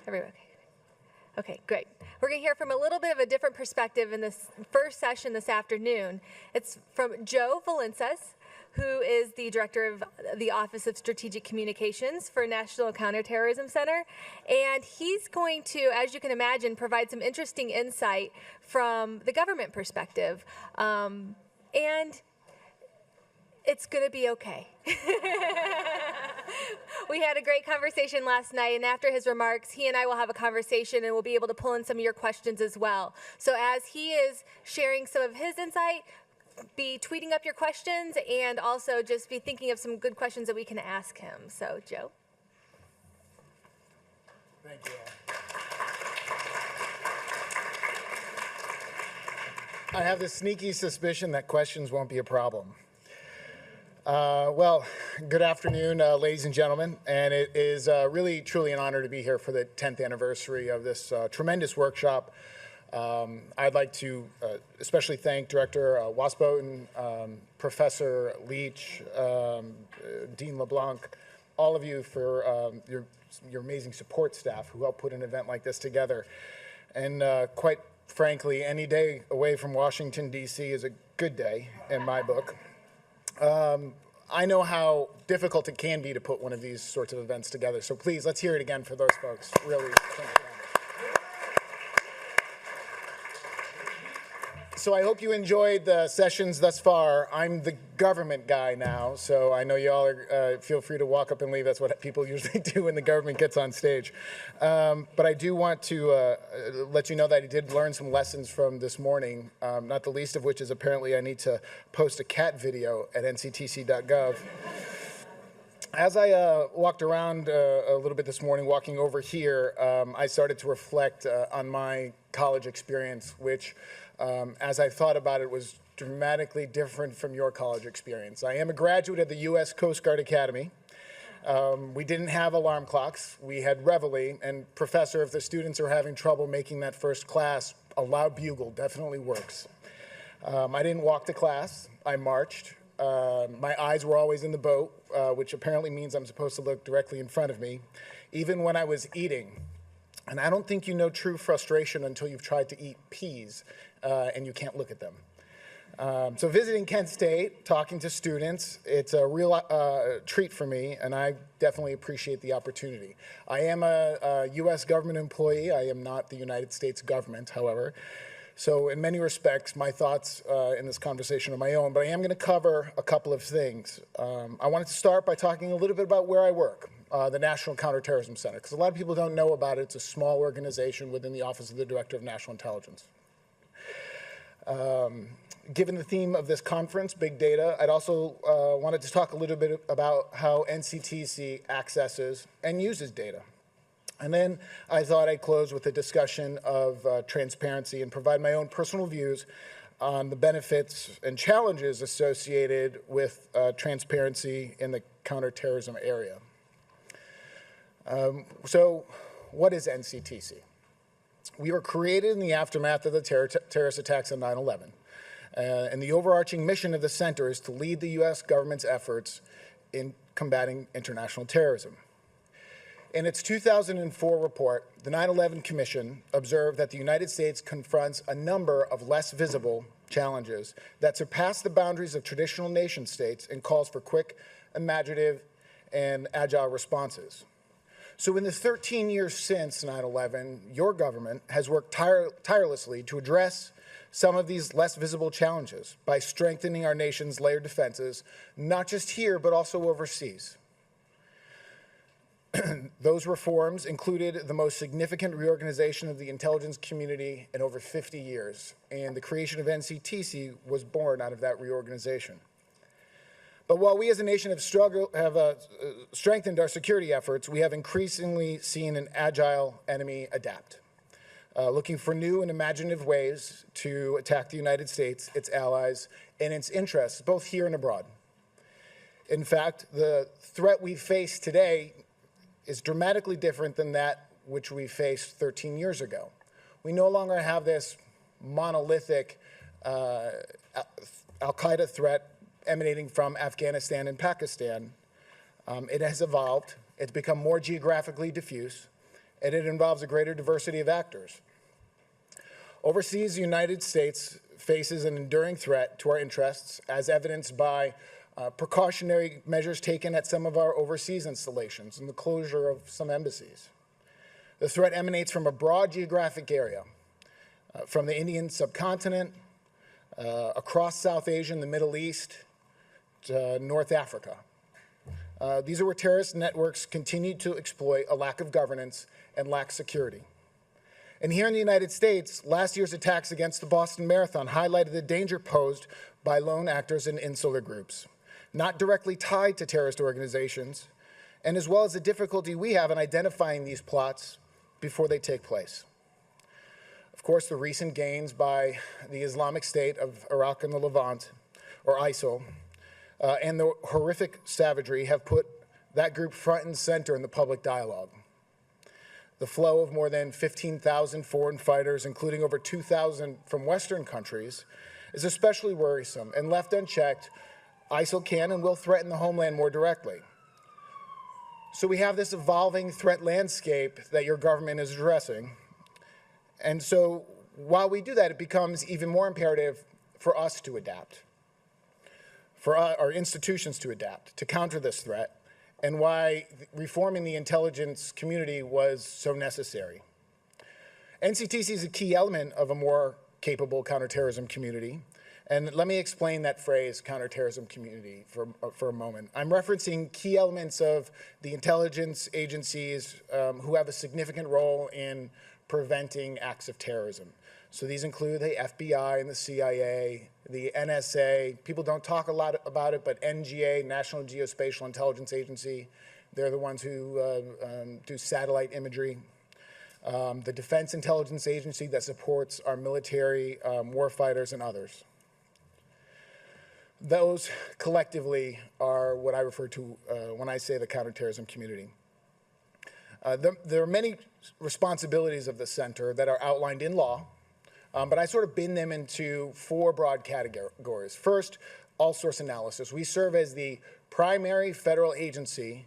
Everyone. Okay, great. We're going to hear from a little bit of a different perspective in this first session this afternoon. It's from Joe Valences, who is the director of the Office of Strategic Communications for National Counterterrorism Center. And he's going to, as you can imagine, provide some interesting insight from the government perspective. And it's going to be okay. We had a great conversation last night, and after his remarks, he and I will have a conversation, and we'll be able to pull in some of your questions as well. So as he is sharing some of his insight, be tweeting up your questions, and also just be thinking of some good questions that we can ask him. So, Joe. Thank you. I have this sneaky suspicion that questions won't be a problem. Well, good afternoon, ladies and gentlemen, and it is really, truly an honor to be here for the 10th anniversary of this tremendous workshop. I'd like to especially thank Director Wasboten, Professor Leach, Dean LeBlanc, all of you for your amazing support staff who helped put an event like this together. And quite frankly, any day away from Washington, D.C. is a good day in my book. I know how difficult it can be to put one of these sorts of events together, so please, let's hear it again for those folks. Really, thank you. So I hope you enjoyed the sessions thus far. I'm the government guy now, so I know you all are, feel free to walk up and leave. That's what people usually do when the government gets on stage. But I do want to let you know that I did learn some lessons from this morning, not the least of which is apparently I need to post a cat video at nctc.gov. As I walked around a little bit this morning, walking over here, I started to reflect on my college experience, which as I thought about it, was dramatically different from your college experience. I am a graduate of the U.S. Coast Guard Academy. We didn't have alarm clocks. We had Reveille, and professor, if the students are having trouble making that first class, a loud bugle definitely works. I didn't walk to class. I marched. My eyes were always in the boat, which apparently means I'm supposed to look directly in front of me, even when I was eating. And I don't think you know true frustration until you've tried to eat peas and you can't look at them. So visiting Kent State, talking to students, it's a real treat for me, and I definitely appreciate the opportunity. I am a U.S. government employee. I am not the United States government, however. So in many respects, my thoughts in this conversation are my own, but I am going to cover a couple of things. I wanted to start by talking a little bit about where I work, the National Counterterrorism Center, because a lot of people don't know about it. It's a small organization within the Office of the Director of National Intelligence. Given the theme of this conference, big data, I'd also wanted to talk a little bit about how NCTC accesses and uses data. And then I thought I'd close with a discussion of transparency and provide my own personal views on the benefits and challenges associated with transparency in the counterterrorism area. So what is NCTC? We were created in the aftermath of the terrorist attacks on 9/11. And the overarching mission of the center is to lead the U.S. government's efforts in combating international terrorism. In its 2004 report, the 9/11 Commission observed that the United States confronts a number of less visible challenges that surpass the boundaries of traditional nation states and calls for quick, imaginative, and agile responses. So in the 13 years since 9/11, your government has worked tirelessly to address some of these less visible challenges by strengthening our nation's layered defenses, not just here, but also overseas. Those reforms included the most significant reorganization of the intelligence community in over 50 years, and the creation of NCTC was born out of that reorganization. But while we as a nation have strengthened our security efforts, we have increasingly seen an agile enemy adapt, looking for new and imaginative ways to attack the United States, its allies, and its interests, both here and abroad. In fact, the threat we face today is dramatically different than that which we faced 13 years ago. We no longer have this monolithic al-Qaeda threat emanating from Afghanistan and Pakistan. It has evolved. It's become more geographically diffuse, and it involves a greater diversity of actors. Overseas, the United States faces an enduring threat to our interests, as evidenced by precautionary measures taken at some of our overseas installations and the closure of some embassies. The threat emanates from a broad geographic area, from the Indian subcontinent, across South Asia and the Middle East, to North Africa. These are where terrorist networks continue to exploit a lack of governance and lack security. And here in the United States, last year's attacks against the Boston Marathon highlighted the danger posed by lone actors and insular groups, not directly tied to terrorist organizations, and as well as the difficulty we have in identifying these plots before they take place. Of course, the recent gains by the Islamic State of Iraq and the Levant, or ISIL, and the horrific savagery have put that group front and center in the public dialogue. The flow of more than 15,000 foreign fighters, including over 2,000 from Western countries, is especially worrisome, and left unchecked, ISIL can and will threaten the homeland more directly. So we have this evolving threat landscape that your government is addressing. And so while we do that, it becomes even more imperative for us to adapt, for our institutions to adapt, to counter this threat, and why reforming the intelligence community was so necessary. NCTC is a key element of a more capable counterterrorism community. And let me explain that phrase, counterterrorism community, for a moment. I'm referencing key elements of the intelligence agencies who have a significant role in preventing acts of terrorism. So these include the FBI and the CIA, the NSA. People don't talk a lot about it, but NGA, National Geospatial Intelligence Agency, they're the ones who do satellite imagery. The Defense Intelligence Agency that supports our military, warfighters, and others. Those collectively are what I refer to when I say the counterterrorism community. There are many responsibilities of the center that are outlined in law, but I sort of bin them into four broad categories. First, all source analysis. We serve as the primary federal agency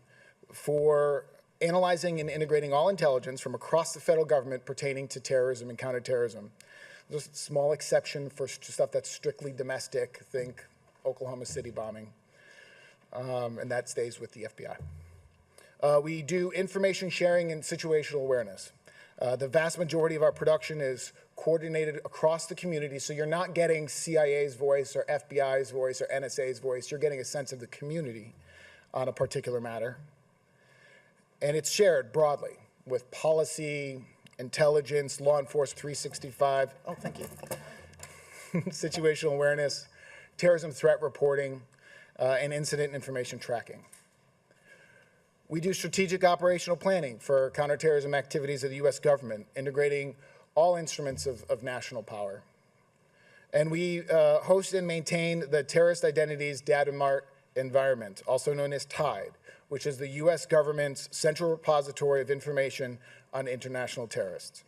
for analyzing and integrating all intelligence from across the federal government pertaining to terrorism and counterterrorism. There's a small exception for stuff that's strictly domestic, think Oklahoma City bombing, and that stays with the FBI. We do information sharing and situational awareness. The vast majority of our production is coordinated across the community, so you're not getting CIA's voice or FBI's voice or NSA's voice. You're getting a sense of the community on a particular matter. And it's shared broadly with policy, intelligence, law enforcement 365. Oh, thank you. Situational awareness, terrorism threat reporting, and incident information tracking. We do strategic operational planning for counterterrorism activities of the U.S. government, integrating all instruments of national power. And we host and maintain the Terrorist Identities Data Mart Environment, also known as TIDE, which is the U.S. government's central repository of information on international terrorists.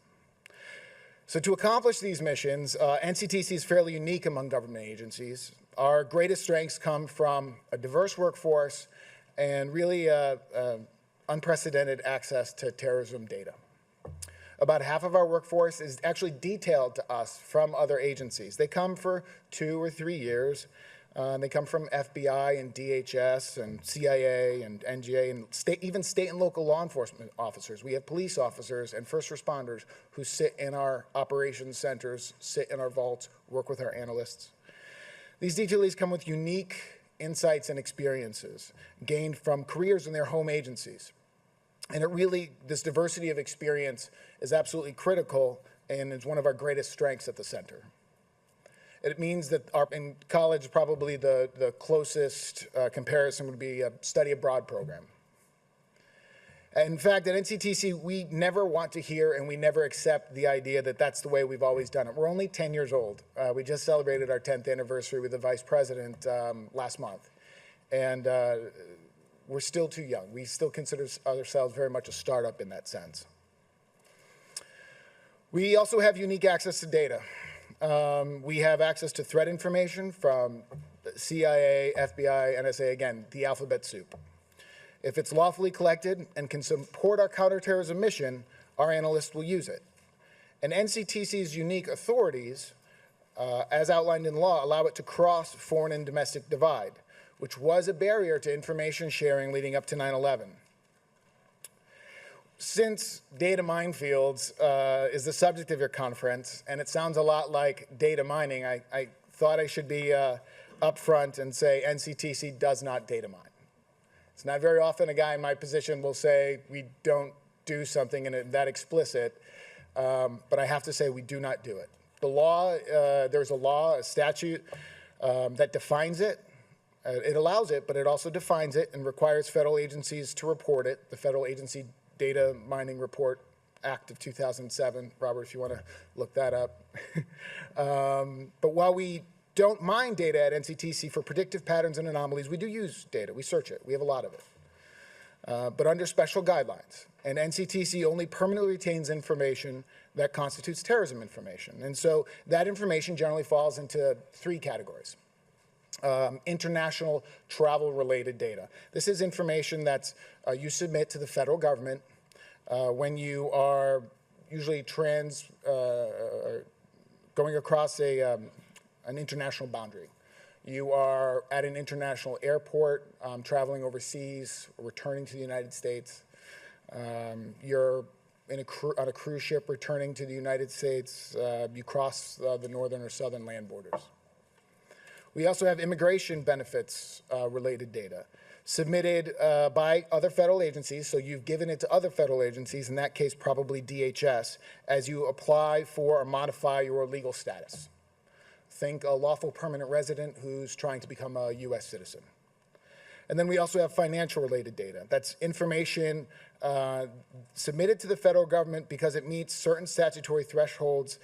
So to accomplish these missions, NCTC is fairly unique among government agencies. Our greatest strengths come from a diverse workforce and really unprecedented access to terrorism data. About half of our workforce is actually detailed to us from other agencies. They come for 2 or 3 years. They come from FBI and DHS and CIA and NGA and even state and local law enforcement officers. We have police officers and first responders who sit in our operations centers, sit in our vaults, work with our analysts. These detailees come with unique insights and experiences gained from careers in their home agencies. And this diversity of experience is absolutely critical and is one of our greatest strengths at the center. It means that in college, probably the closest comparison would be a study abroad program. In fact, at NCTC, we never want to hear and we never accept the idea that that's the way we've always done it. We're only 10 years old. We just celebrated our 10th anniversary with the vice president last month. And we're still too young. We still consider ourselves very much a startup in that sense. We also have unique access to data. We have access to threat information from CIA, FBI, NSA, again, the alphabet soup. If it's lawfully collected and can support our counterterrorism mission, our analysts will use it. And NCTC's unique authorities, as outlined in law, allow it to cross foreign and domestic divide, which was a barrier to information sharing leading up to 9/11. Since data minefields is the subject of your conference, and it sounds a lot like data mining, I thought I should be upfront and say NCTC does not data mine. It's not very often a guy in my position will say we don't do something and that explicit, but I have to say we do not do it. The law, there's a law, a statute that defines it. It allows it, but it also defines it and requires federal agencies to report it. The Federal Agency Data Mining Report Act of 2007. Robert, if you want to look that up. But while we don't mine data at NCTC for predictive patterns and anomalies, we do use data. We search it. We have a lot of it. But under special guidelines. And NCTC only permanently retains information that constitutes terrorism information. And so that information generally falls into three categories. International travel-related data. This is information that you submit to the federal government when you are usually going across an international boundary. You are at an international airport, traveling overseas, returning to the United States. You're on a cruise ship returning to the United States. You cross the northern or southern land borders. We also have immigration benefits related data submitted by other federal agencies. So you've given it to other federal agencies, in that case probably DHS, as you apply for or modify your legal status. Think a lawful permanent resident who's trying to become a US citizen. And then we also have financial related data. That's information submitted to the federal government because it meets certain statutory thresholds,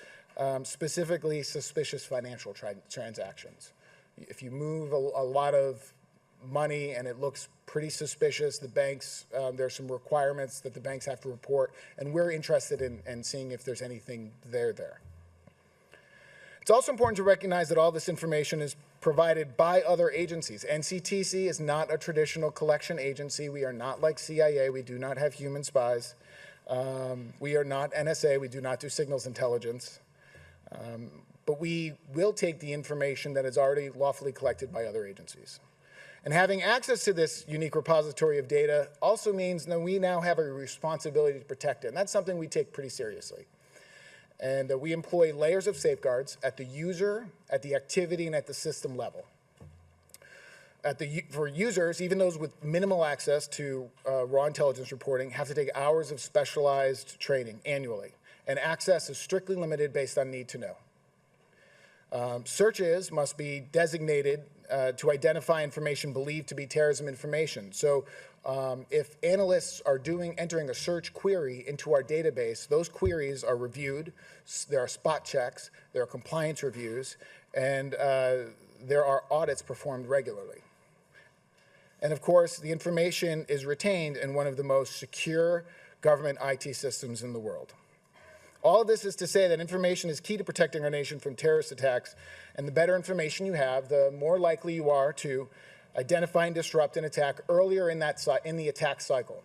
specifically suspicious financial transactions. If you move a lot of money and it looks pretty suspicious, the banks, there's some requirements that the banks have to report, and we're interested in seeing if there's anything there. It's also important to recognize that all this information is provided by other agencies. NCTC is not a traditional collection agency. We are not like CIA. We do not have human spies. We are not NSA. We do not do signals intelligence. But we will take the information that is already lawfully collected by other agencies. And having access to this unique repository of data also means that we now have a responsibility to protect it. And that's something we take pretty seriously. And we employ layers of safeguards at the user, at the activity, and at the system level. For users, even those with minimal access to raw intelligence reporting have to take hours of specialized training annually. And access is strictly limited based on need to know. Searches must be designated to identify information believed to be terrorism information. So if analysts are entering a search query into our database, those queries are reviewed. There are spot checks, there are compliance reviews, and there are audits performed regularly. And of course, the information is retained in one of the most secure government IT systems in the world. All of this is to say that information is key to protecting our nation from terrorist attacks, and the better information you have, the more likely you are to identify and disrupt an attack earlier in the attack cycle.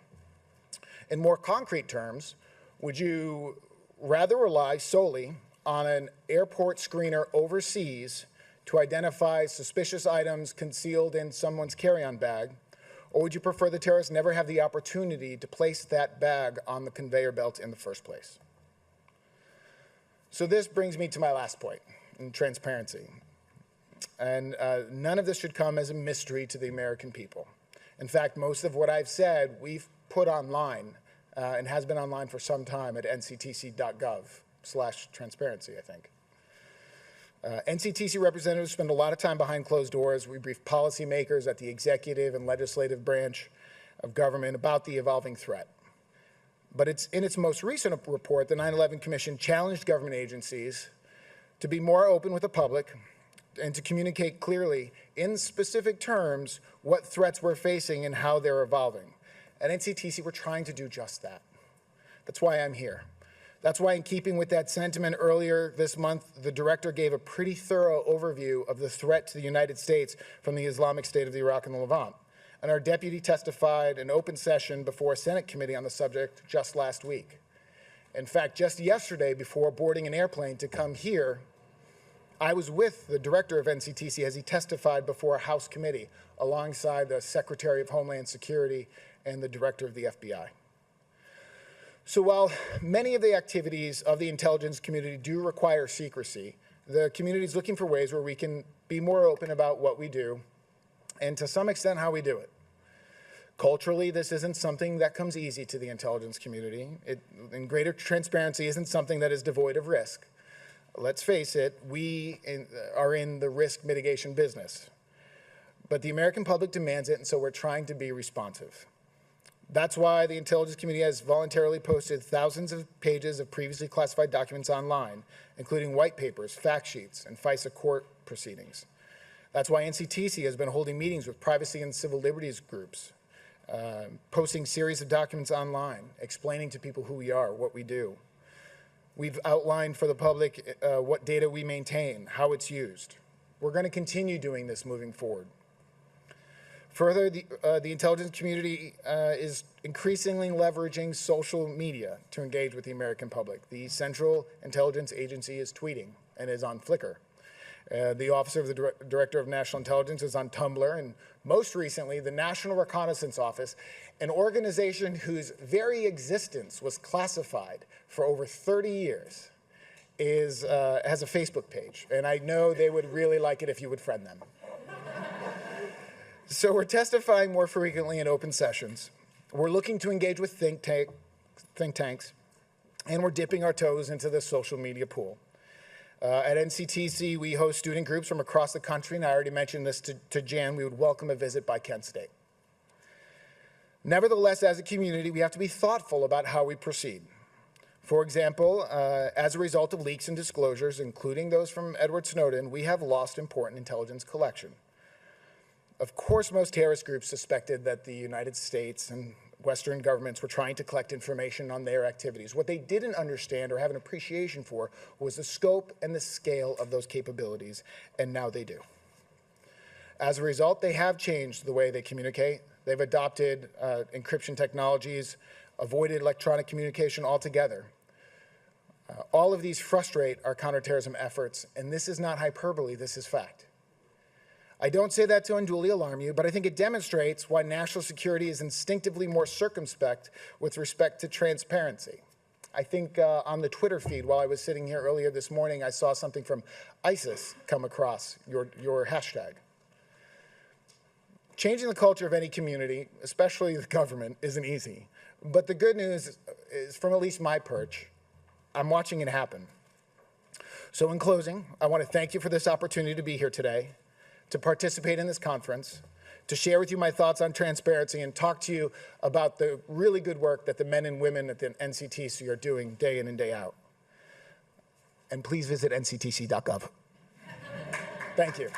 In more concrete terms, would you rather rely solely on an airport screener overseas to identify suspicious items concealed in someone's carry-on bag, or would you prefer the terrorists never have the opportunity to place that bag on the conveyor belt in the first place? So this brings me to my last point, in transparency. And none of this should come as a mystery to the American people. In fact, most of what I've said, we've put online and has been online for some time at nctc.gov/transparency, I think. NCTC representatives spend a lot of time behind closed doors. We brief policymakers at the executive and legislative branch of government about the evolving threat. But in its most recent report, the 9/11 Commission challenged government agencies to be more open with the public and to communicate clearly in specific terms what threats we're facing and how they're evolving. At NCTC, we're trying to do just that. That's why I'm here. That's why, in keeping with that sentiment, earlier this month, the director gave a pretty thorough overview of the threat to the United States from the Islamic State of the Iraq and the Levant. And our deputy testified in open session before a Senate committee on the subject just last week. In fact, just yesterday, before boarding an airplane to come here, I was with the director of NCTC as he testified before a House committee alongside the Secretary of Homeland Security and the director of the FBI. So while many of the activities of the intelligence community do require secrecy, the community is looking for ways where we can be more open about what we do and to some extent how we do it. Culturally, this isn't something that comes easy to the intelligence community. And greater transparency isn't something that is devoid of risk. Let's face it, we are in the risk mitigation business. But the American public demands it, and so we're trying to be responsive. That's why the intelligence community has voluntarily posted thousands of pages of previously classified documents online, including white papers, fact sheets, and FISA court proceedings. That's why NCTC has been holding meetings with privacy and civil liberties groups, posting series of documents online, explaining to people who we are, what we do. We've outlined for the public what data we maintain, how it's used. We're going to continue doing this moving forward. Further, the intelligence community is increasingly leveraging social media to engage with the American public. The Central Intelligence Agency is tweeting and is on Flickr. The Office of the Director of National Intelligence is on Tumblr, and most recently, the National Reconnaissance Office, an organization whose very existence was classified for over 30 years, has a Facebook page, and I know they would really like it if you would friend them. So we're testifying more frequently in open sessions. We're looking to engage with think tanks, and we're dipping our toes into the social media pool. At NCTC, we host student groups from across the country, and I already mentioned this to Jan. We would welcome a visit by Kent State. Nevertheless, as a community, we have to be thoughtful about how we proceed. For example, as a result of leaks and disclosures, including those from Edward Snowden, we have lost important intelligence collection. Of course, most terrorist groups suspected that the United States and Western governments were trying to collect information on their activities. What they didn't understand or have an appreciation for was the scope and the scale of those capabilities, and now they do. As a result, they have changed the way they communicate. They've adopted encryption technologies, avoided electronic communication altogether. All of these frustrate our counterterrorism efforts, and this is not hyperbole, this is fact. I don't say that to unduly alarm you, but I think it demonstrates why national security is instinctively more circumspect with respect to transparency. I think on the Twitter feed, while I was sitting here earlier this morning, I saw something from ISIS come across your hashtag. Changing the culture of any community, especially the government, isn't easy. But the good news is, from at least my perch, I'm watching it happen. So in closing, I want to thank you for this opportunity to be here today, to participate in this conference, to share with you my thoughts on transparency and talk to you about the really good work that the men and women at the NCTC are doing day in and day out. And please visit nctc.gov. Thank you.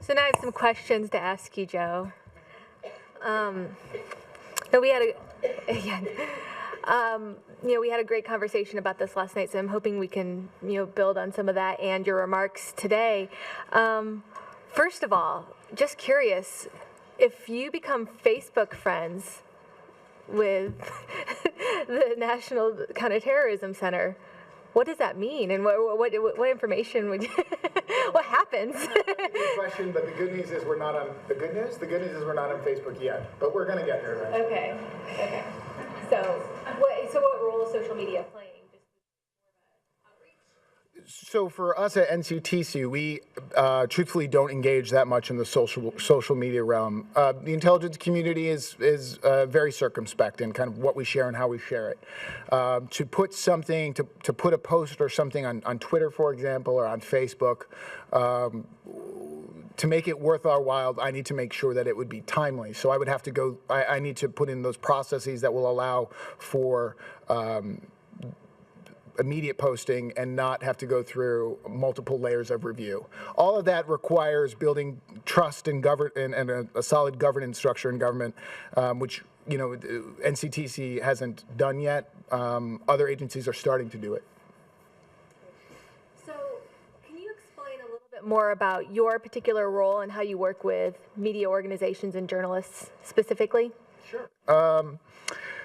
So now I have some questions to ask you, Joe. We had a great conversation about this last night, so I'm hoping we can, build on some of that and your remarks today. First of all, just curious, if you become Facebook friends with the National Counterterrorism Center, what does that mean, and what information would what happens? Good question, but the good news is we're not on the good news is we're not on Facebook yet, but we're going to get there eventually. Okay. So what role is social media playing? So for us at NCTC, we truthfully don't engage that much in the social media realm. The intelligence community is very circumspect in kind of what we share and how we share it. To put something, to put a post or something on Twitter, for example, or on Facebook, to make it worth our while, I need to make sure that it would be timely. So I would have to go, I need to put in those processes that will allow for immediate posting and not have to go through multiple layers of review. All of that requires building trust and a solid governance structure in government, which NCTC hasn't done yet. Other agencies are starting to do it. bit more about your particular role and how you work with media organizations and journalists specifically? Sure.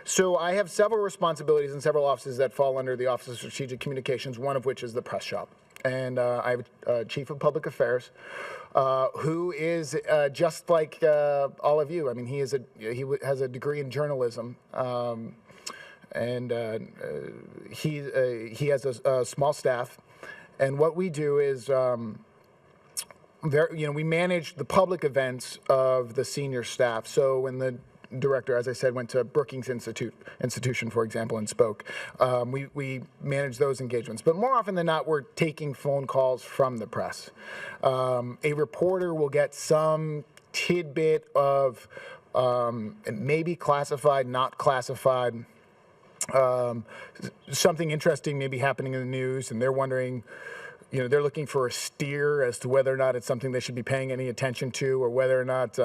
So I have several responsibilities in several offices that fall under the Office of Strategic Communications, one of which is the press shop. And I have a chief of public affairs who is just like all of you. I mean, he has a degree in journalism. And he has a small staff. And what we do is, we manage the public events of the senior staff. So when the director, as I said, went to Brookings Institution, for example, and spoke, we manage those engagements. But more often than not, we're taking phone calls from the press. A reporter will get some tidbit of maybe classified, not classified, something interesting may be happening in the news, and they're wondering, they're looking for a steer as to whether or not it's something they should be paying any attention to, or whether or not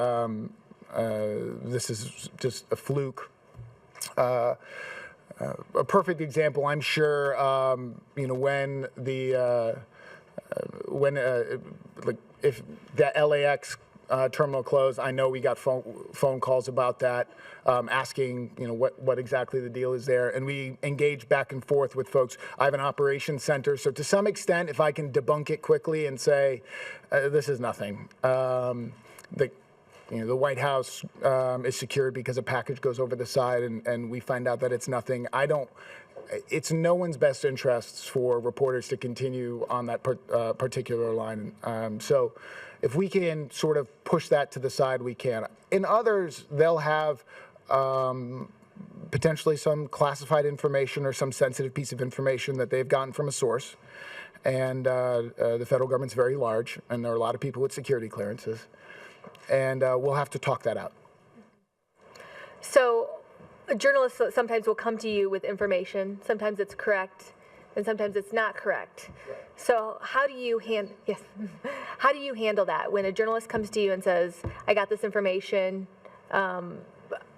this is just a fluke. A perfect example, I'm sure, when if the LAX terminal closed, I know we got phone calls about that, asking what exactly the deal is there, and we engage back and forth with folks. I have an operations center, so to some extent, if I can debunk it quickly and say this is nothing, the White House is secured because a package goes over the side, and we find out that it's nothing. It's no one's best interests for reporters to continue on that particular line. So if we can sort of push that to the side, we can. In others, they'll have potentially some classified information or some sensitive piece of information that they've gotten from a source. And the federal government's very large, and there are a lot of people with security clearances. And we'll have to talk that out. So journalists sometimes will come to you with information. Sometimes it's correct, and sometimes it's not correct. Right. So how do you how do you handle that when a journalist comes to you and says, "I got this information.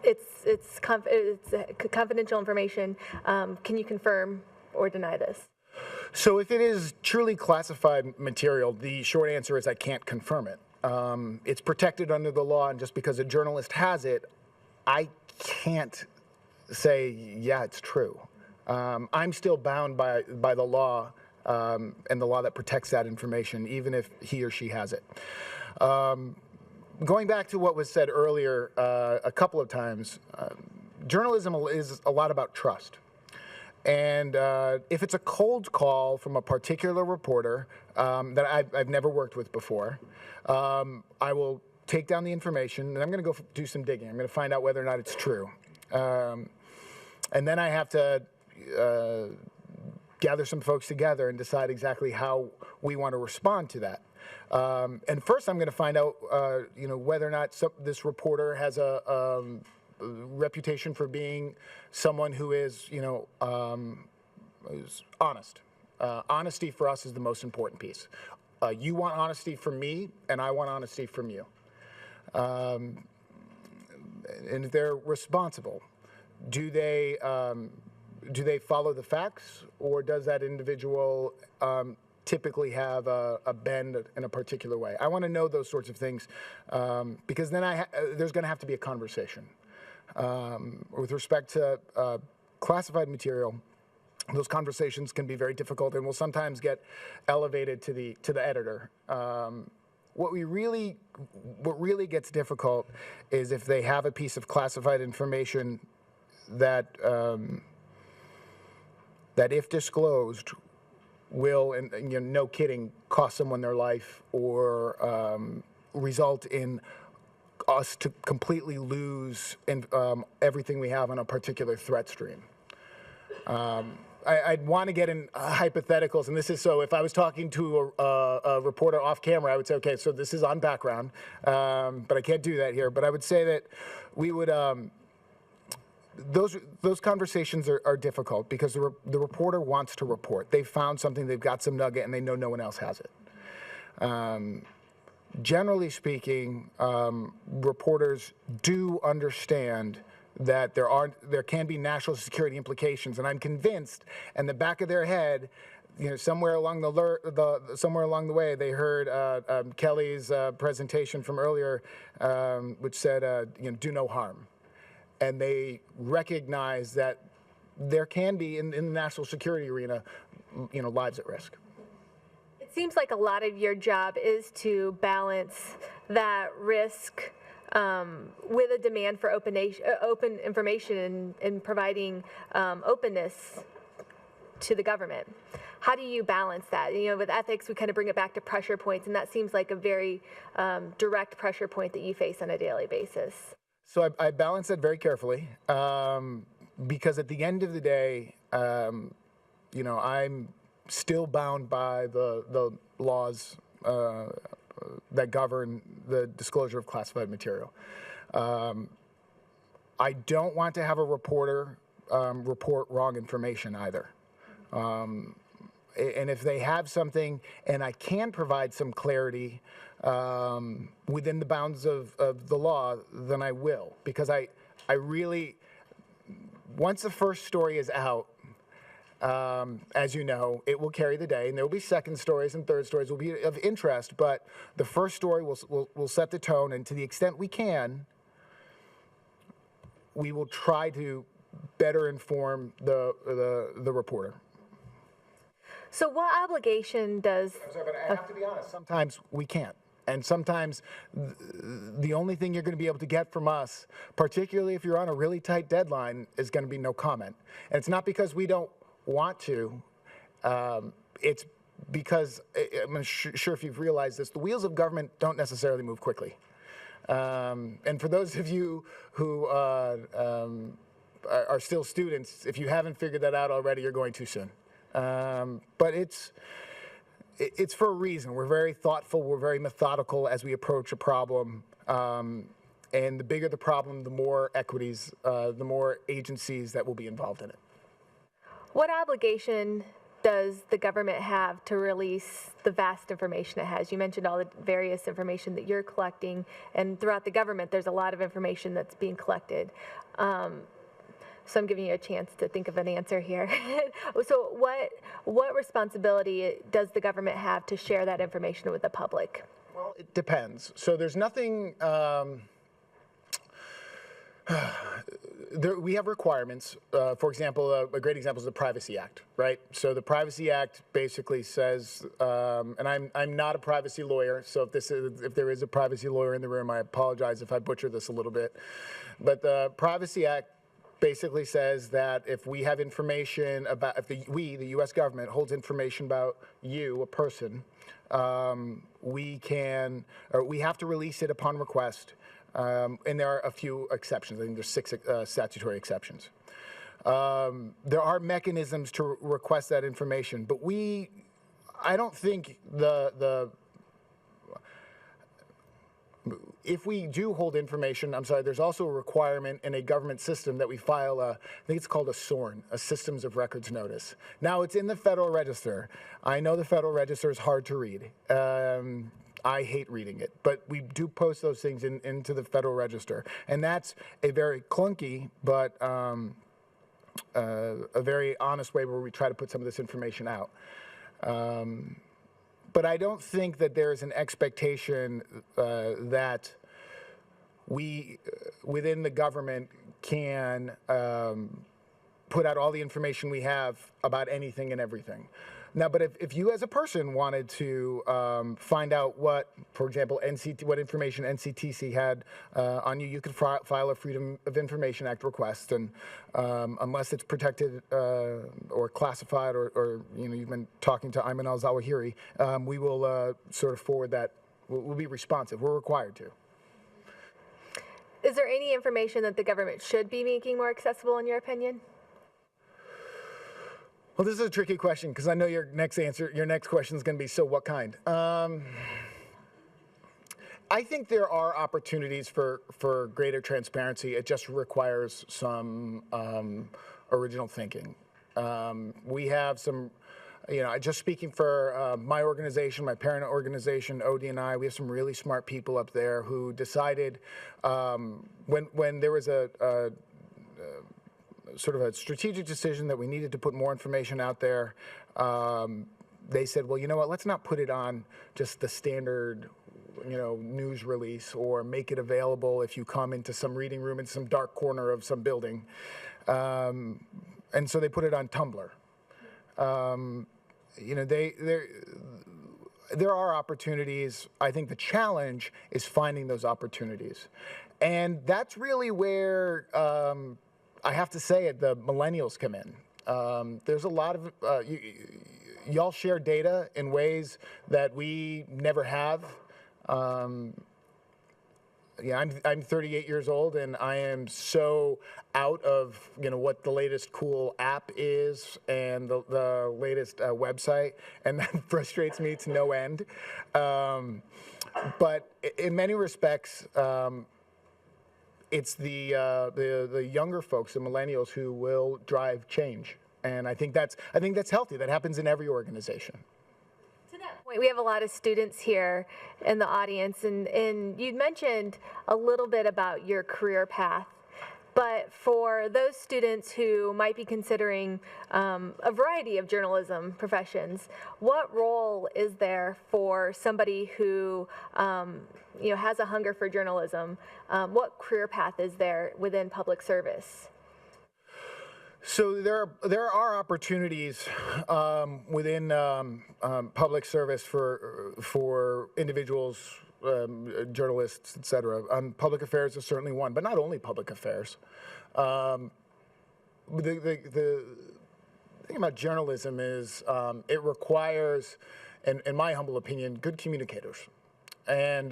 It's confidential information. Can you confirm or deny this?" So if it is truly classified material, the short answer is I can't confirm it. It's protected under the law, and just because a journalist has it, I can't say, yeah, it's true. I'm still bound by the law and the law that protects that information, even if he or she has it. Going back to what was said earlier a couple of times, journalism is a lot about trust. And if it's a cold call from a particular reporter that I've never worked with before, I will take down the information, and I'm going to go do some digging. I'm going to find out whether or not it's true. And then I have to gather some folks together and decide exactly how we want to respond to that. And first, I'm going to find out, whether or not this reporter has a reputation for being someone who is, is honest. Honesty for us is the most important piece. You want honesty from me, and I want honesty from you. And they're responsible. Do they follow the facts, or does that individual typically have a bend in a particular way? I want to know those sorts of things because then there's going to have to be a conversation. With respect to classified material, those conversations can be very difficult and will sometimes get elevated to the editor. What really gets difficult is if they have a piece of classified information that if disclosed will, and no kidding, cost someone their life or result in us to completely lose everything we have on a particular threat stream. I'd want to get in hypotheticals, and this is so if I was talking to a reporter off camera, I would say, okay, so this is on background, but I can't do that here. But I would say that we would, those conversations are difficult because the reporter wants to report. They've found something, they've got some nugget, and they know no one else has it. Generally speaking, reporters do understand that there can be national security implications, and I'm convinced in the back of their head somewhere along somewhere along the way, they heard Kelly's presentation from earlier, which said, do no harm, and they recognize that there can be in the national security arena, lives at risk. It seems like a lot of your job is to balance that risk with a demand for open information and providing openness to the government. How do you balance that? With ethics, we kind of bring it back to pressure points, and that seems like a very direct pressure point that you face on a daily basis. So I balance that very carefully because at the end of the day, I'm still bound by the laws that govern the disclosure of classified material. I don't want to have a reporter report wrong information either. And if they have something and I can provide some clarity within the bounds of the law, then I will. Because I really, once the first story is out, as you know, it will carry the day, and there will be second stories and third stories will be of interest, but the first story will set the tone, and to the extent we can, we will try to better inform the reporter. So what obligation does... I'm sorry, but I have to be honest, sometimes we can't. And sometimes the only thing you're going to be able to get from us, particularly if you're on a really tight deadline, is going to be no comment. And it's not because we don't want to, it's because, I'm not sure if you've realized this, the wheels of government don't necessarily move quickly. And for those of you who are still students, if you haven't figured that out already, you're going too soon. But it's for a reason. We're very thoughtful, we're very methodical as we approach a problem. And the bigger the problem, the more equities, the more agencies that will be involved in it. What obligation does the government have to release the vast information it has? You mentioned all the various information that you're collecting, and throughout the government, there's a lot of information that's being collected. So I'm giving you a chance to think of an answer here. So what responsibility does the government have to share that information with the public? Well, it depends. So there's nothing... we have requirements. For example, a great example is the Privacy Act, right? So the Privacy Act basically says, and I'm not a privacy lawyer, so if there is a privacy lawyer in the room, I apologize if I butcher this a little bit. But the Privacy Act basically says that if we have information about, if the U.S. government holds information about you, a person, we have to release it upon request. And there are a few exceptions. I think there's 6 statutory exceptions. There are mechanisms to request that information, but I don't think if we do hold information, there's also a requirement in a government system that we file I think it's called a SORN, a Systems of Records Notice. Now, it's in the Federal Register. I know the Federal Register is hard to read. I hate reading it, but we do post those things into the Federal Register. And that's a very clunky, but a very honest way where we try to put some of this information out. But I don't think that there is an expectation that we, within the government, can put out all the information we have about anything and everything. Now, but if you as a person wanted to find out what, for example, what information NCTC had on you, you could file a Freedom of Information Act request, and unless it's protected or classified, or you've been talking to Ayman al-Zawahiri, we will sort of forward that. We'll be responsive. We're required to. Is there any information that the government should be making more accessible, in your opinion? Well, this is a tricky question because I know your next question is going to be, so what kind? I think there are opportunities for greater transparency. It just requires some original thinking. We have some, just speaking for my organization, my parent organization, OD&I, we have some really smart people up there who decided when there was sort of a strategic decision that we needed to put more information out there. They said, well, you know what, let's not put it on just the standard news release or make it available if you come into some reading room in some dark corner of some building. And so they put it on Tumblr. There are opportunities. I think the challenge is finding those opportunities. And that's really where, I have to say it, the millennials come in. There's a lot of, y'all share data in ways that we never have. Yeah, I'm 38 years old, and I am so out of what the latest cool app is and the latest website, and that frustrates me to no end. But in many respects, it's the younger folks, the millennials, who will drive change, and I think that's healthy. That happens in every organization. We have a lot of students here in the audience, and you mentioned a little bit about your career path. But for those students who might be considering a variety of journalism professions, what role is there for somebody who has a hunger for journalism? What career path is there within public service? So there are opportunities within public service for individuals, journalists, et cetera. Public affairs is certainly one, but not only public affairs. The thing about journalism is it requires, in my humble opinion, good communicators. And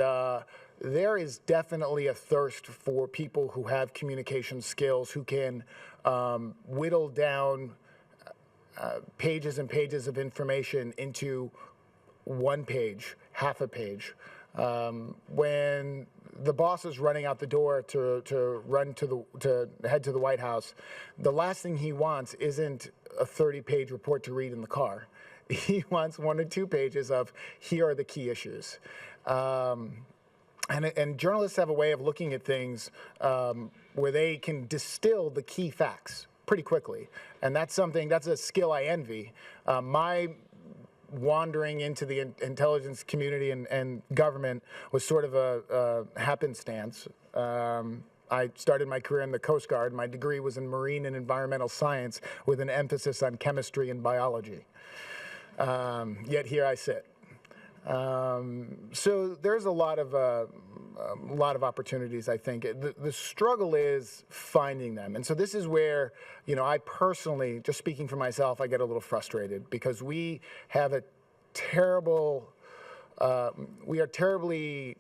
there is definitely a thirst for people who have communication skills, who can whittle down pages and pages of information into one page, half a page. When the boss is running out the door to head to the White House, the last thing he wants isn't a 30-page report to read in the car. He wants 1 or 2 pages of, here are the key issues. And journalists have a way of looking at things where they can distill the key facts pretty quickly. And that's a skill I envy. My wandering into the intelligence community and government was sort of a happenstance. I started my career in the Coast Guard. My degree was in marine and environmental science with an emphasis on chemistry and biology. Yet here I sit. So there's a lot of opportunities, I think. The struggle is finding them. And so this is where, I personally, just speaking for myself, I get a little frustrated because we have a terrible, we are terribly,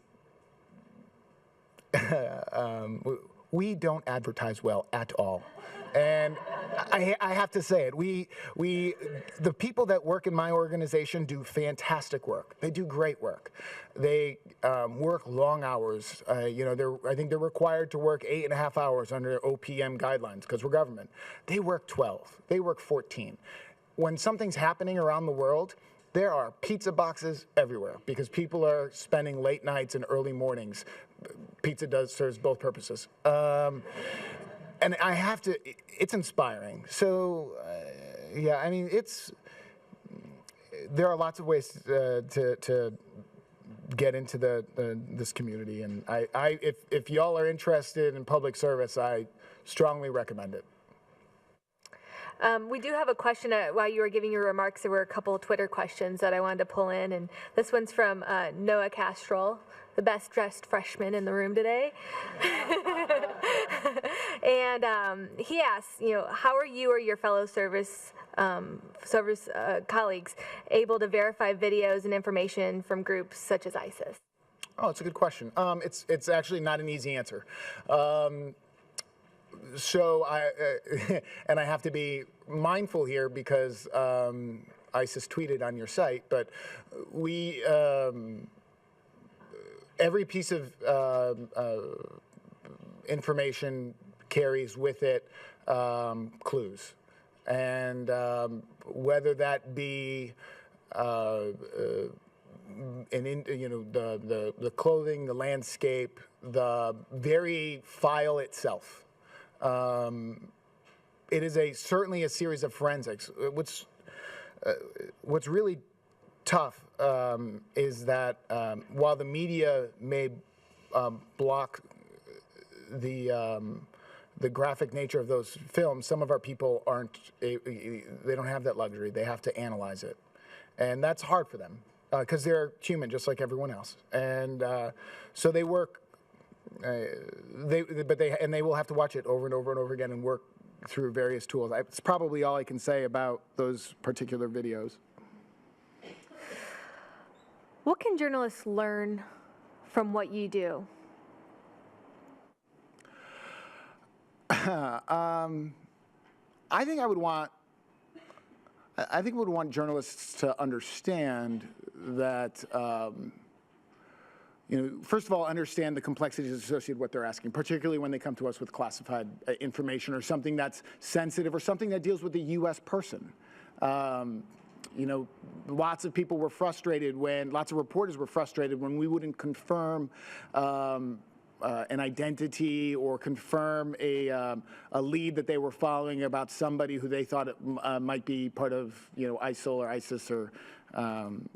we don't advertise well at all. And I have to say it. The people that work in my organization do fantastic work. They do great work. They work long hours. I think they're required to work 8.5 hours under OPM guidelines because we're government. They work 12. They work 14. When something's happening around the world, there are pizza boxes everywhere because people are spending late nights and early mornings. Pizza serves both purposes. And I have to, it's inspiring. So, yeah, I mean, there are lots of ways to get into this community. And if y'all are interested in public service, I strongly recommend it. We do have a question while you were giving your remarks. There were a couple of Twitter questions that I wanted to pull in, and this one's from Noah Castrol, the best dressed freshman in the room today. And he asks, how are you or your fellow service colleagues able to verify videos and information from groups such as ISIS? Oh, it's a good question. It's actually not an easy answer. So and I have to be mindful here because ISIS tweeted on your site, but every piece of information carries with it clues, and whether that be the clothing, the landscape, the very file itself. it is certainly a series of forensics. What's really tough is that while the media may block the graphic nature of those films, some of our people they don't have that luxury. They have to analyze it, and that's hard for them because they're human just like everyone else, and so they work. They will have to watch it over and over and over again and work through various tools. It's probably all I can say about those particular videos. What can journalists learn from what you do? I think I would want journalists to understand that, first of all, understand the complexities associated with what they're asking, particularly when they come to us with classified information or something that's sensitive or something that deals with the U.S. person. Lots of people were frustrated lots of reporters were frustrated when we wouldn't confirm an identity or confirm a lead that they were following about somebody who they thought might be part of, ISIL or ISIS or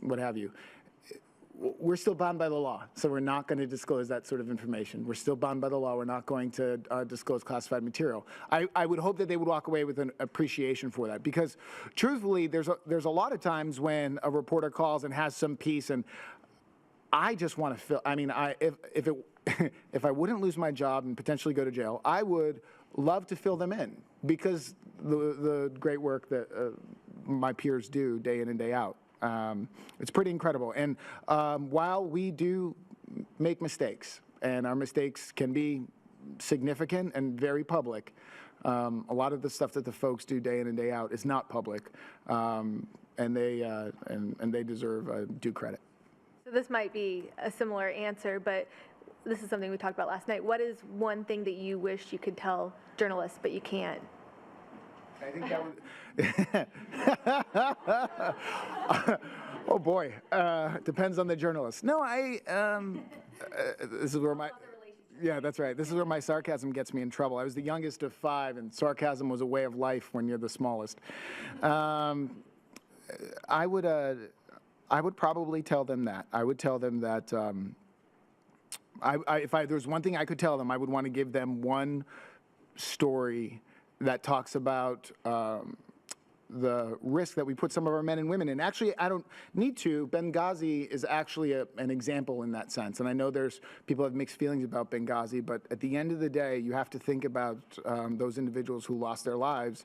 what have you. We're still bound by the law, so we're not going to disclose that sort of information. We're still bound by the law. We're not going to disclose classified material. I would hope that they would walk away with an appreciation for that, because truthfully, there's a lot of times when a reporter calls and has some piece, and I just want to fill. I mean, if I wouldn't lose my job and potentially go to jail, I would love to fill them in, because the great work that my peers do day in and day out. It's pretty incredible. And while we do make mistakes, and our mistakes can be significant and very public, a lot of the stuff that the folks do day in and day out is not public, and they deserve due credit. So this might be a similar answer, but this is something we talked about last night. What is one thing that you wish you could tell journalists but you can't? I think that would. Oh boy, depends on the journalist. No, this is where my. Yeah, that's right. This is where my sarcasm gets me in trouble. I was the youngest of 5, and sarcasm was a way of life when you're the smallest. I would probably tell them that. I would tell them that. If there's one thing I could tell them, I would want to give them one story that talks about the risk that we put some of our men and women in. Actually, I don't need to. Benghazi is actually an example in that sense. And I know people have mixed feelings about Benghazi, but at the end of the day, you have to think about those individuals who lost their lives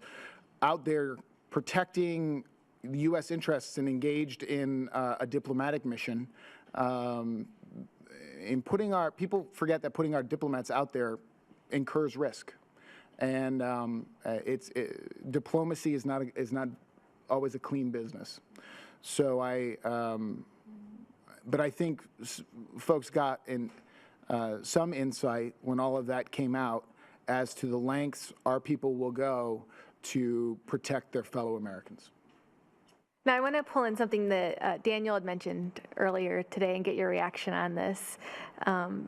out there protecting the U.S. interests and engaged in a diplomatic mission. People forget that putting our diplomats out there incurs risk. And diplomacy is not always a clean business. So but I think folks got some insight when all of that came out as to the lengths our people will go to protect their fellow Americans. Now, I want to pull in something that Daniel had mentioned earlier today and get your reaction on this.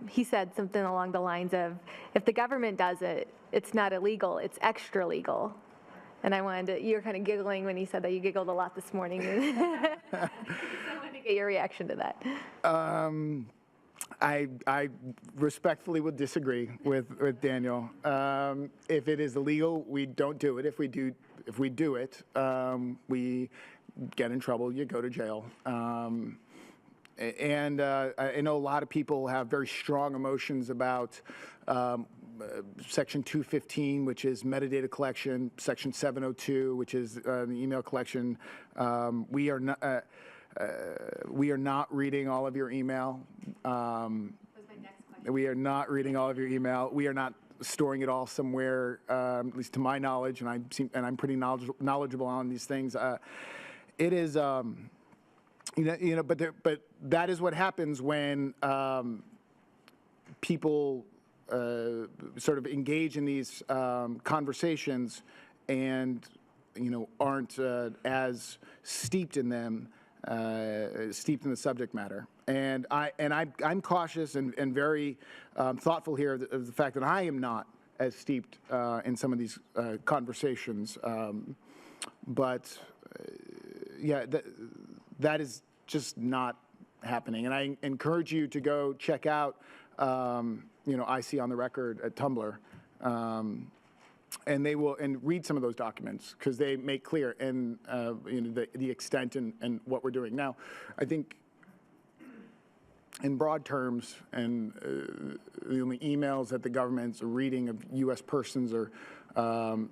He said something along the lines of, if the government does it, it's not illegal, it's extra legal. And you were kind of giggling when he said that. You giggled a lot this morning. I wanted to get your reaction to that. I respectfully would disagree with Daniel. If it is illegal, we don't do it. If we do it, we get in trouble, you go to jail. I know a lot of people have very strong emotions about Section 215, which is metadata collection, Section 702, which is the email collection. We are not reading all of your email. That was my next question. We are not reading all of your email. We are not storing it all somewhere, at least to my knowledge, and I'm pretty knowledgeable on these things. It is, but that is what happens when people sort of engage in these conversations and aren't as steeped in them, steeped in the subject matter. And I'm cautious and very thoughtful here of the fact that I am not as steeped in some of these conversations. But yeah, that is just not happening. And I encourage you to go check out, I See on the Record at Tumblr. And they will, and read some of those documents, because they make clear and the extent and what we're doing. Now, I think in broad terms, and the only emails that the government's reading of U.S. persons are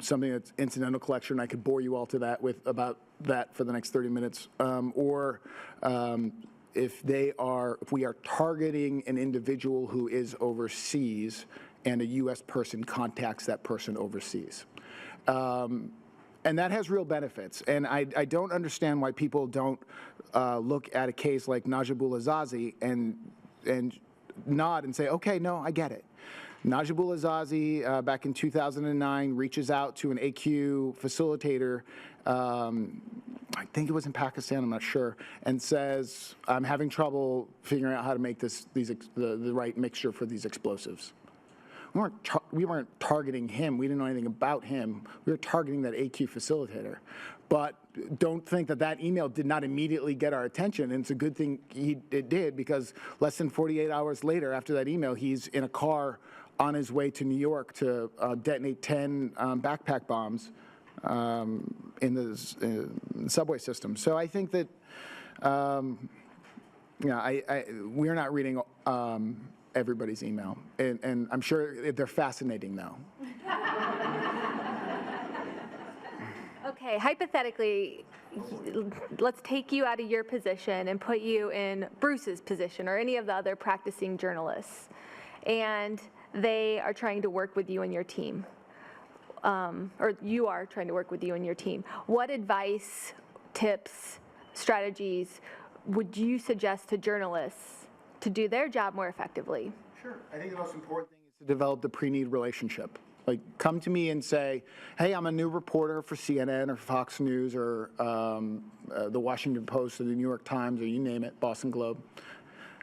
something that's incidental collection. I could bore you all to that about that for the next 30 minutes. If we are targeting an individual who is overseas and a U.S. person contacts that person overseas. And that has real benefits. And I don't understand why people don't look at a case like Najibullah Zazi and nod and say, okay, no, I get it. Najibullah Zazi, back in 2009, reaches out to an AQ facilitator, I think it was in Pakistan, I'm not sure, and says, I'm having trouble figuring out how to make the right mixture for these explosives. We weren't targeting him. We didn't know anything about him. We were targeting that AQ facilitator. But don't think that email did not immediately get our attention. And it's a good thing it did, because less than 48 hours later, after that email, he's in a car on his way to New York to detonate 10 backpack bombs in the subway system. So I think that, we're not reading everybody's email, and I'm sure they're fascinating though. Okay, hypothetically, let's take you out of your position and put you in Bruce's position or any of the other practicing journalists, and they are trying to work with you and your team, or you are trying to work with you and your team. What advice, tips, strategies would you suggest to journalists to do their job more effectively? Sure. I think the most important thing is to develop the pre-need relationship. Like, come to me and say, hey, I'm a new reporter for CNN or Fox News or the Washington Post or the New York Times or you name it, Boston Globe.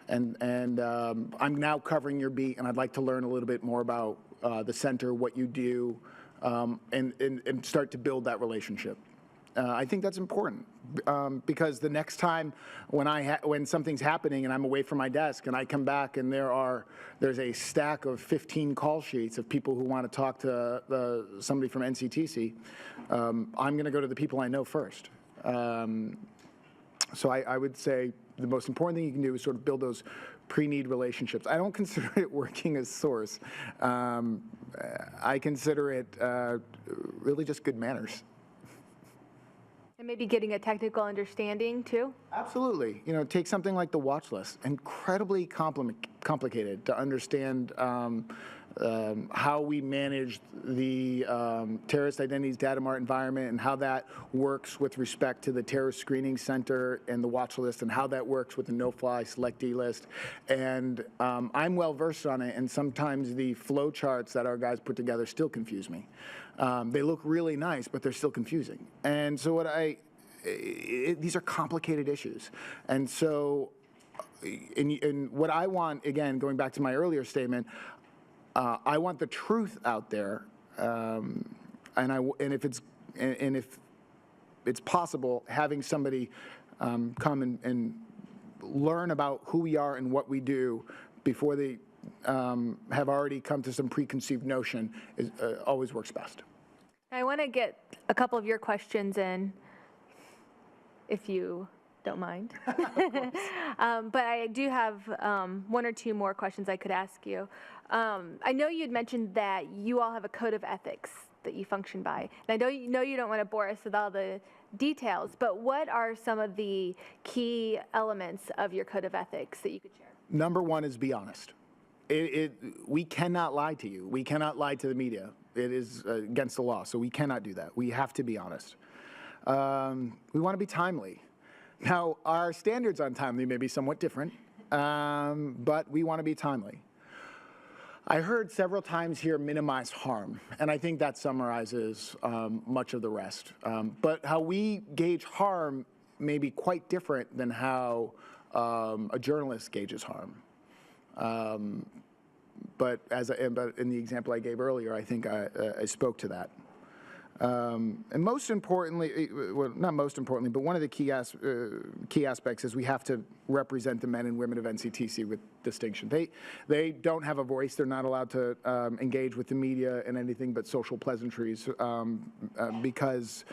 And I'm now covering your beat, and I'd like to learn a little bit more about the center, what you do, and start to build that relationship. I think that's important because the next time when something's happening and I'm away from my desk and I come back and there's a stack of 15 call sheets of people who want to talk to somebody from NCTC, I'm going to go to the people I know first. So I would say the most important thing you can do is sort of build those pre-need relationships. I don't consider it working as source. I consider it really just good manners. And maybe getting a technical understanding, too? Absolutely. Take something like the watch list. Incredibly complicated to understand how we manage the terrorist identities data mart environment and how that works with respect to the terrorist screening center and the watch list and how that works with the no-fly selectee list. And I'm well-versed on it, and sometimes the flow charts that our guys put together still confuse me. They look really nice, but they're still confusing. And so these are complicated issues. And so, and what I want, again, going back to my earlier statement, I want the truth out there, and if it's possible, having somebody come and learn about who we are and what we do before they have already come to some preconceived notion always works best. I want to get a couple of your questions in, if you don't mind. But I do have one or two more questions I could ask you. I know you'd mentioned that you all have a code of ethics that you function by. And I know you don't want to bore us with all the details, but what are some of the key elements of your code of ethics that you could share? Number one is be honest. We cannot lie to you. We cannot lie to the media. It is against the law, so we cannot do that. We have to be honest. We want to be timely. Now, our standards on timely may be somewhat different, but we want to be timely. I heard several times here minimize harm, and I think that summarizes much of the rest. But how we gauge harm may be quite different than how a journalist gauges harm. but in the example I gave earlier, I think I spoke to that. And most importantly, well, not most importantly, but one of the key aspects is we have to represent the men and women of NCTC with distinction. They don't have a voice. They're not allowed to engage with the media in anything but social pleasantries because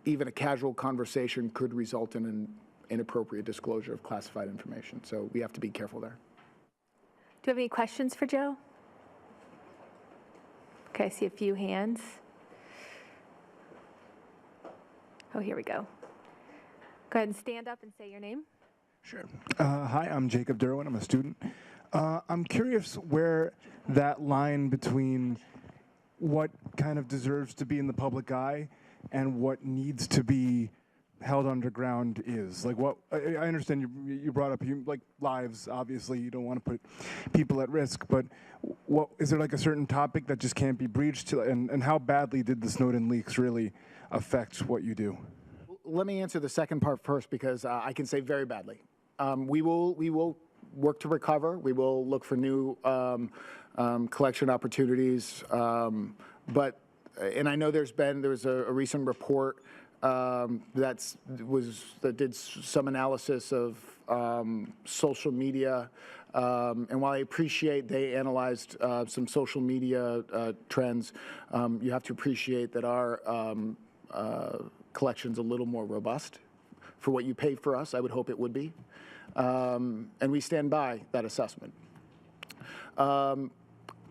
even a casual conversation could result in an inappropriate disclosure of classified information. So we have to be careful there. Do you have any questions for Joe? Okay, I see a few hands. Oh, here we go. Go ahead and stand up and say your name. Sure. Hi, I'm Jacob Derwin. I'm a student. I'm curious where that line between what kind of deserves to be in the public eye and what needs to be held underground is. Like, what I understand you brought up like lives. Obviously, you don't want to put people at risk. But what is there like a certain topic that just can't be breached? And how badly did the Snowden leaks really affect what you do? Let me answer the second part first because I can say very badly. We will work to recover. We will look for new collection opportunities. And I know there was a recent report that did some analysis of social media. And while I appreciate they analyzed some social media trends, you have to appreciate that our collection's a little more robust for what you paid for us. I would hope it would be. And we stand by that assessment. To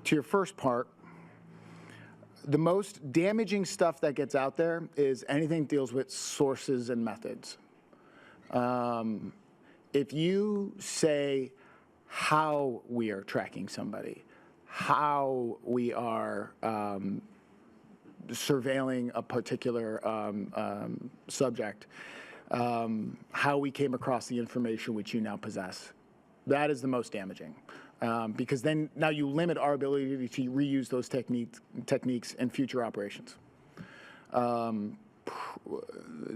your first part, the most damaging stuff that gets out there is anything that deals with sources and methods. If you say how we are tracking somebody, how we are surveilling a particular subject, how we came across the information which you now possess, that is the most damaging. Because then now you limit our ability to reuse those techniques in future operations.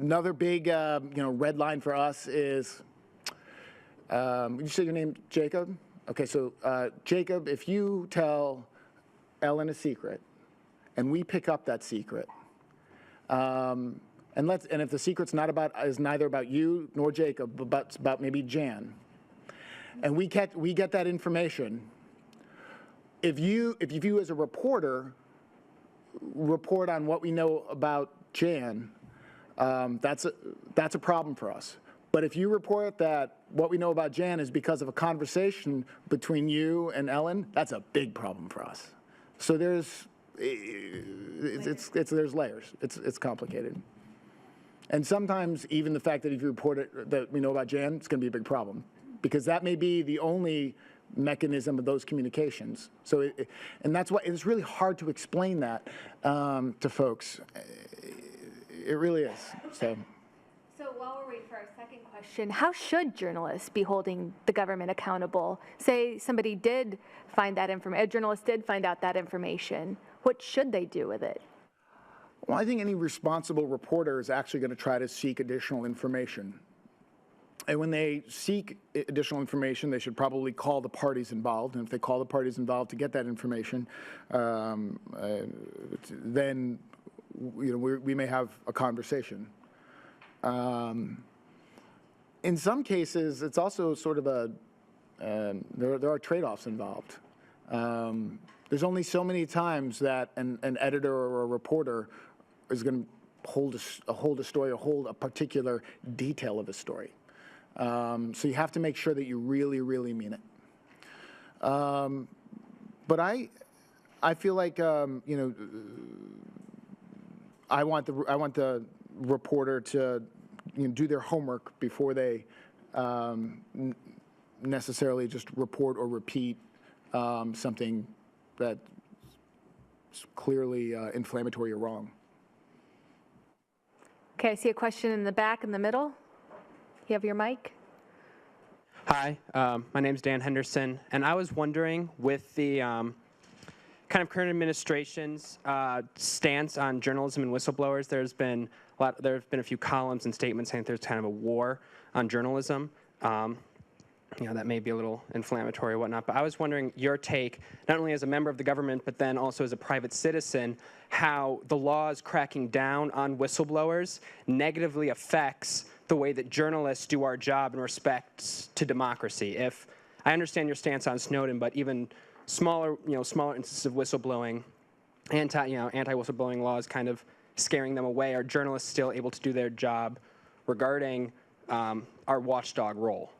Another big red line for us is, would you say your name, Jacob? Okay, so Jacob, if you tell Ellen a secret, and we pick up that secret, and if the secret's is neither about you nor Jacob, but about maybe Jan, and we get that information, if you as a reporter report on what we know about Jan, that's a problem for us. But if you report that what we know about Jan is because of a conversation between you and Ellen, that's a big problem for us. So there's layers. It's complicated. And sometimes even the fact that if you report it that we know about Jan, it's going to be a big problem because that may be the only mechanism of those communications. So, and that's why it's really hard to explain that to folks. It really is. So while we're waiting for our second question, how should journalists be holding the government accountable? Say somebody did find that information, a journalist did find out that information. What should they do with it? Well, I think any responsible reporter is actually going to try to seek additional information. And when they seek additional information, they should probably call the parties involved. And if they call the parties involved to get that information, then we may have a conversation. In some cases, it's also sort of there are trade-offs involved. There's only so many times that an editor or a reporter is going to hold a story or hold a particular detail of a story. So you have to make sure that you really, really mean it. But I feel like I want the reporter to do their homework before they necessarily just report or repeat something that's clearly inflammatory or wrong. Okay, I see a question in the back in the middle. You have your mic. Hi, my name's Dan Henderson, and I was wondering, with the kind of current administration's stance on journalism and whistleblowers, there have been a few columns and statements saying there's kind of a war on journalism. that may be a little inflammatory or whatnot, but I was wondering your take, not only as a member of the government, but then also as a private citizen, how the laws cracking down on whistleblowers negatively affects the way that journalists do our job in respect to democracy. If I understand your stance on Snowden, but even smaller instances of whistleblowing, anti-whistleblowing laws kind of scaring them away, are journalists still able to do their job regarding our watchdog role?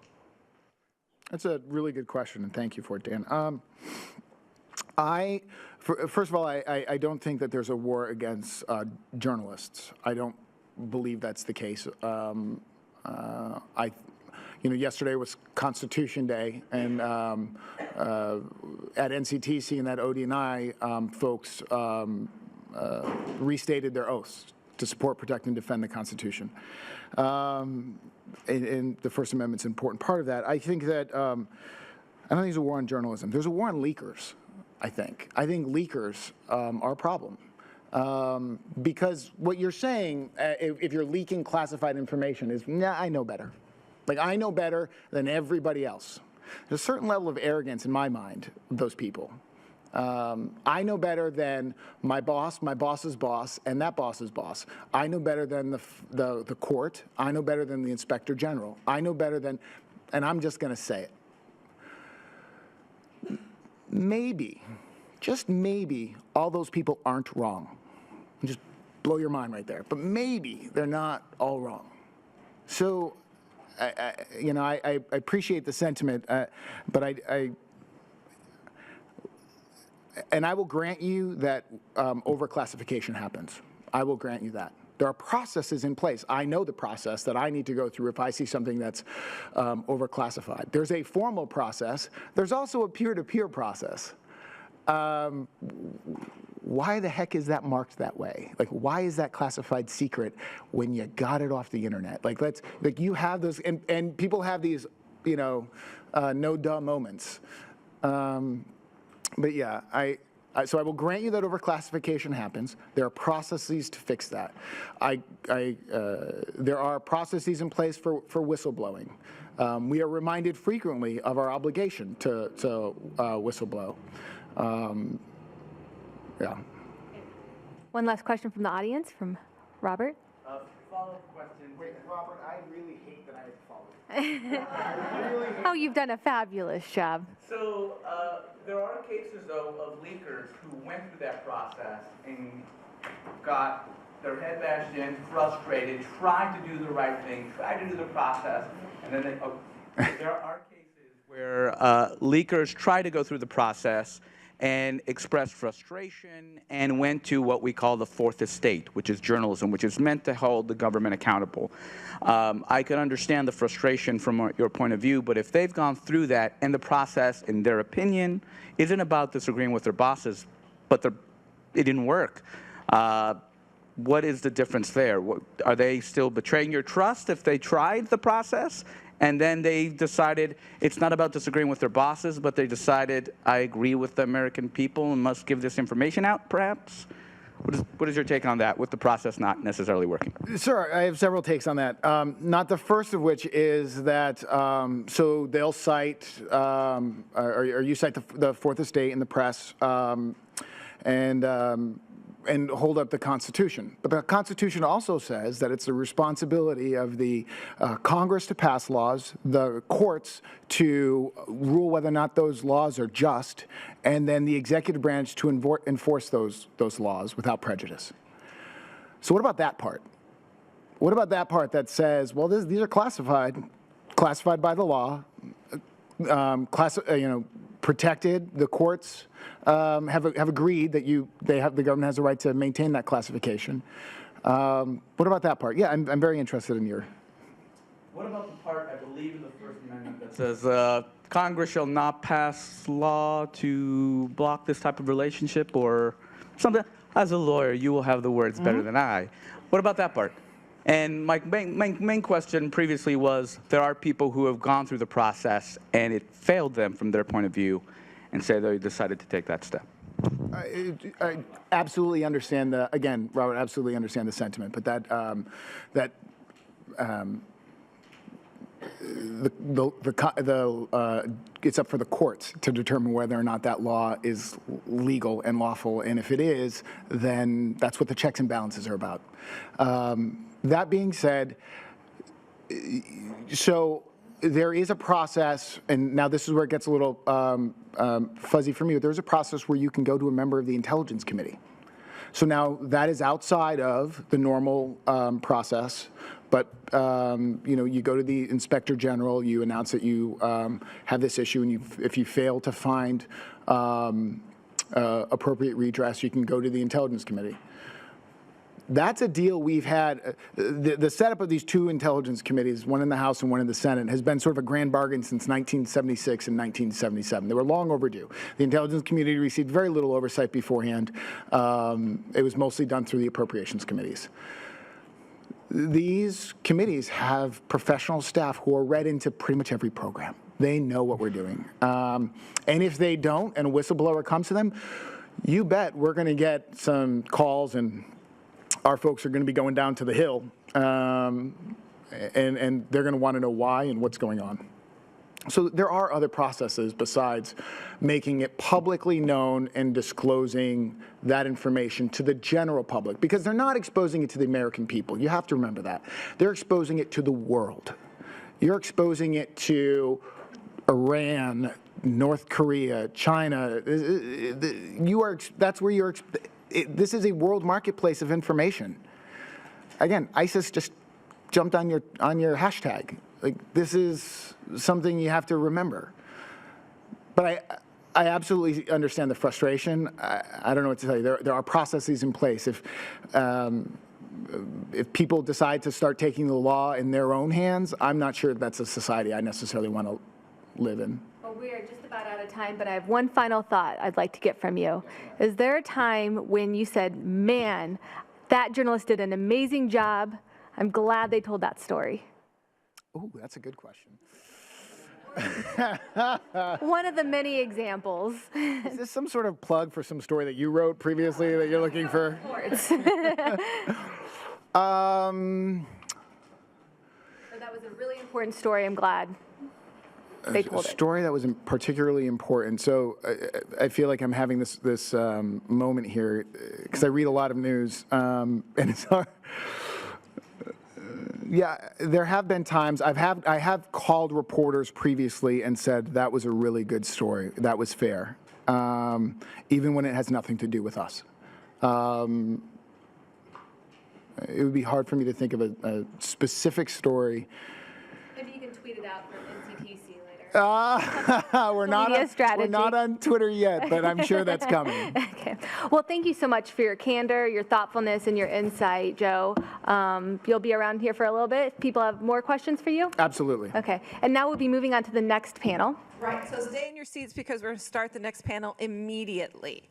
That's a really good question, and thank you for it, Dan. First of all, I don't think that there's a war against journalists. I don't believe that's the case. Yesterday was Constitution Day, and at NCTC and at ODNI, folks restated their oaths to support, protect, and defend the Constitution. And the First Amendment's an important part of that. I think that, I don't think there's a war on journalism. There's a war on leakers, I think. I think leakers are a problem. Because what you're saying, if you're leaking classified information, is, nah, I know better. Like, I know better than everybody else. There's a certain level of arrogance in my mind of those people. I know better than my boss's boss, and that boss's boss. I know better than the court. I know better than the inspector general. I know better than, and I'm just going to say it. Maybe, just maybe, all those people aren't wrong. Just blow your mind right there. But maybe they're not all wrong. So, I appreciate the sentiment, but and I will grant you that overclassification happens. I will grant you that. There are processes in place. I know the process that I need to go through if I see something that's overclassified. There's a formal process. There's also a peer-to-peer process. Why the heck is that marked that way? Like, why is that classified secret when you got it off the internet? Like, you have those, and people have these, no duh moments. But yeah, so I will grant you that overclassification happens. There are processes to fix that. There are processes in place for whistleblowing. We are reminded frequently of our obligation to whistleblow. Yeah. One last question from the audience, from Robert. Follow-up question. Wait, Robert, I really hate that I have to follow. Oh, you've done a fabulous job. So there are cases, though, of leakers who went through that process and got their head bashed in, frustrated, tried to do the right thing, tried to do the process, and then there are cases where leakers try to go through the process and expressed frustration and went to what we call the fourth estate, which is journalism, which is meant to hold the government accountable. I can understand the frustration from your point of view, but if they've gone through that and the process, in their opinion, isn't about disagreeing with their bosses, but it didn't work, what is the difference there? Are they still betraying your trust if they tried the process? And then they decided it's not about disagreeing with their bosses, but they decided, I agree with the American people and must give this information out, perhaps? What is your take on that, with the process not necessarily working? Sure, I have several takes on that. Not the first of which is that, so they'll cite, or you cite the fourth estate in the press, and hold up the Constitution. But the Constitution also says that it's the responsibility of the Congress to pass laws, the courts to rule whether or not those laws are just, and then the executive branch to enforce those laws without prejudice. So what about that part? What about that part that says, well, these are classified by the law, protected. The courts have agreed that the government has a right to maintain that classification. What about that part? Yeah, I'm very interested in your. What about the part, I believe, in the First Amendment that says Congress shall not pass law to block this type of relationship or something? As a lawyer, you will have the words better than I. What about that part? And my main question previously was, there are people who have gone through the process and it failed them from their point of view, and say they decided to take that step. I absolutely understand again, Robert, absolutely understand the sentiment, but it's up for the courts to determine whether or not that law is legal and lawful, and if it is, then that's what the checks and balances are about. That being said, so there is a process, and now this is where it gets a little fuzzy for me, but there's a process where you can go to a member of the Intelligence Committee. So now that is outside of the normal process, but you go to the Inspector General, you announce that you have this issue, and if you fail to find appropriate redress, you can go to the Intelligence Committee. That's a deal we've had. The setup of these two intelligence committees, one in the House and one in the Senate, has been sort of a grand bargain since 1976 and 1977. They were long overdue. The intelligence community received very little oversight beforehand. It was mostly done through the appropriations committees. These committees have professional staff who are read into pretty much every program. They know what we're doing. And if they don't, and a whistleblower comes to them, you bet we're going to get some calls, and our folks are going to be going down to the Hill, and they're going to want to know why and what's going on. So there are other processes besides making it publicly known and disclosing that information to the general public, because they're not exposing it to the American people. You have to remember that. They're exposing it to the world. You're exposing it to Iran, North Korea, China. That's where you're. This is a world marketplace of information. Again, ISIS just jumped on your hashtag. Like, this is something you have to remember. But I absolutely understand the frustration. I don't know what to tell you. There are processes in place. If people decide to start taking the law in their own hands, I'm not sure that's a society I necessarily want to live in. Well, we are just about out of time, but I have one final thought I'd like to get from you. Is there a time when you said, man, that journalist did an amazing job. I'm glad they told that story? Oh, that's a good question. One of the many examples. Is this some sort of plug for some story that you wrote previously that you're looking for? Or that was a really important story. I'm glad they told a story that was particularly important. So I feel like I'm having this moment here because I read a lot of news, and it's hard. Yeah, there have been times I have called reporters previously and said that was a really good story, that was fair, even when it has nothing to do with us. It would be hard for me to think of a specific story. Maybe you can tweet it out from NCTC later. We're not on Twitter yet, but I'm sure that's coming. Okay. Well, thank you so much for your candor, your thoughtfulness, and your insight, Joe. You'll be around here for a little bit. People have more questions for you? Absolutely. Okay. And now we'll be moving on to the next panel. Right. So stay in your seats because we're going to start the next panel immediately.